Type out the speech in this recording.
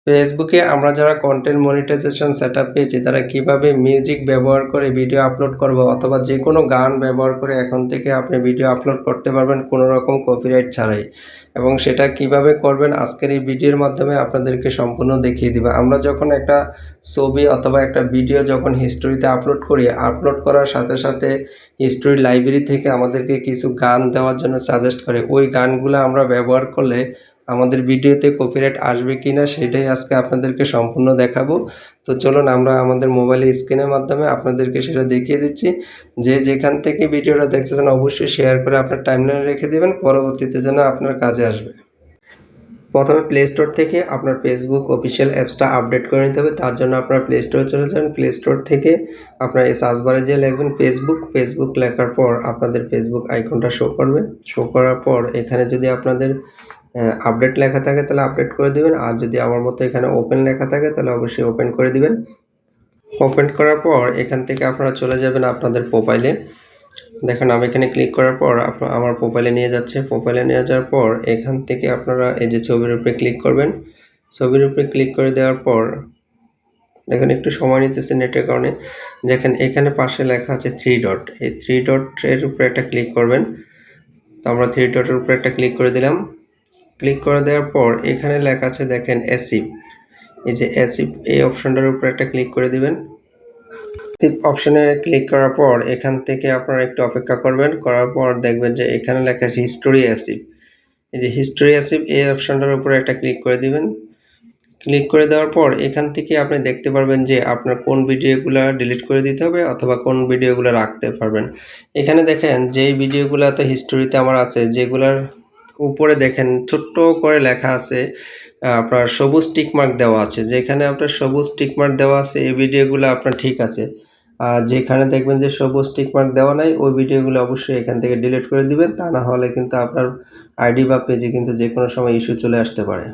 ফেসবুকে আমরা যারা কন্টেন্ট মনিটাইজেশন সেটআপ পেয়েছি তারা কিভাবে মিউজিক ব্যবহার করে ভিডিও আপলোড করব অথবা যে কোনো গান ব্যবহার করে এখন থেকে আপনি ভিডিও আপলোড করতে পারবেন কোনো রকম কপিরাইট ছাড়াই এবং সেটা কিভাবে করবেন আজকের এই ভিডিওর মাধ্যমে আপনাদেরকে সম্পূর্ণ দেখিয়ে দিব। আমরা যখন একটা ছবি অথবা একটা ভিডিও যখন হিস্টোরিতে আপলোড করি, আপলোড করার সাথে সাথে হিস্টোরি লাইব্রেরি থেকে আমাদেরকে কিছু গান দেওয়ার জন্য সাজেস্ট করে। ওই গানগুলো আমরা ব্যবহার করলে আমাদের ভিডিওতে কপিরাইট আসবে কিনা সেটাই আজকে আপনাদেরকে সম্পূর্ণ দেখাবো। তো চলুন আমরা আমাদের মোবাইলে স্ক্রিনের মাধ্যমে আপনাদেরকে সেটা দেখিয়ে দিচ্ছি। যে যেখান থেকে ভিডিওটা দেখতেছেন অবশ্যই শেয়ার করে আপনার টাইমলাইনে রেখে দেবেন, পরবর্তীতে যেন আপনার কাজে আসবে। প্রথমে প্লে স্টোর থেকে আপনার ফেসবুক অফিসিয়াল অ্যাপসটা আপডেট করে নিতে হবে। তার জন্য আপনার প্লে স্টোরে চলে যাবেন। প্লে স্টোর থেকে আপনার এই সার্চ বারে যেয়ে লিখবেন ফেসবুক লেখার পর আপনাদের ফেসবুক আইকনটা শো করবে। শো করার পর এখানে যদি আপনাদের আপডেট লেখা থাকে তাহলে আপডেট করে দিবেন, আর যদি আমার মতো এখানে ওপেন লেখা থাকে তাহলে অবশ্যই ওপেন করে দিবেন। ওপেন করার পর এখান থেকে আপনারা চলে যাবেন আপনাদের প্রোফাইলে। দেখেন আমি এখানে ক্লিক করার পর আমার প্রোফাইলে নিয়ে যাচ্ছে। প্রোফাইলে নিয়ে যাওয়ার পর এখান থেকে আপনারা এই যে ছবির উপরে ক্লিক করবেন। ছবির উপরে ক্লিক করে দেওয়ার পর দেখেন একটু সময় নিতেছে নেটের কারণে। দেখেন এখানে পাশে লেখা আছে 3 ডট। এই 3 ডটের উপরে একটা ক্লিক করবেন। তো আমরা 3 ডটের উপরে একটা ক্লিক করে দিলাম। ক্লিক করে দেওয়ার পর এখানে লেখা আছে দেখেন অ্যাসিভ। এই যে অ্যাসিভ এই অপশনটার উপরে একটা ক্লিক করে দিবেন। অ্যাসিভ অপশনে ক্লিক করার পর এখান থেকে আপনারা একটু অপেক্ষা করবেন। করার পর দেখবেন যে এখানে লেখা আছে হিস্টোরি অ্যাসিভ। এই যে হিস্টোরি অ্যাসিভ এই অপশনটার উপরে একটা ক্লিক করে দিবেন। ক্লিক করে দেওয়ার পর এখান থেকে আপনি দেখতে পারবেন যে আপনার কোন ভিডিওগুলো ডিলিট করে দিতে হবে অথবা কোন ভিডিওগুলো রাখতে পারবেন। এখানে দেখেন যেই ভিডিওগুলোতে হিস্টোরিতে আমার আছে, যেগুলার উপরে দেখেন ছোট্ট করে লেখা আছে আপনার সবুজ টিক মার্ক দেওয়া আছে। যেখানে আপনার সবুজ টিক মার্ক দেওয়া আছে এই ভিডিওগুলো আপনার ঠিক আছে। আর যেখানে দেখবেন যে সবুজ টিক মার্ক দেওয়া নাই ওই ভিডিওগুলো অবশ্যই এখান থেকে ডিলিট করে দিবেন, তা না হলে কিন্তু আপনার আইডি বা পেজে কিন্তু যে কোনো সময় ইস্যু চলে আসতে পারে।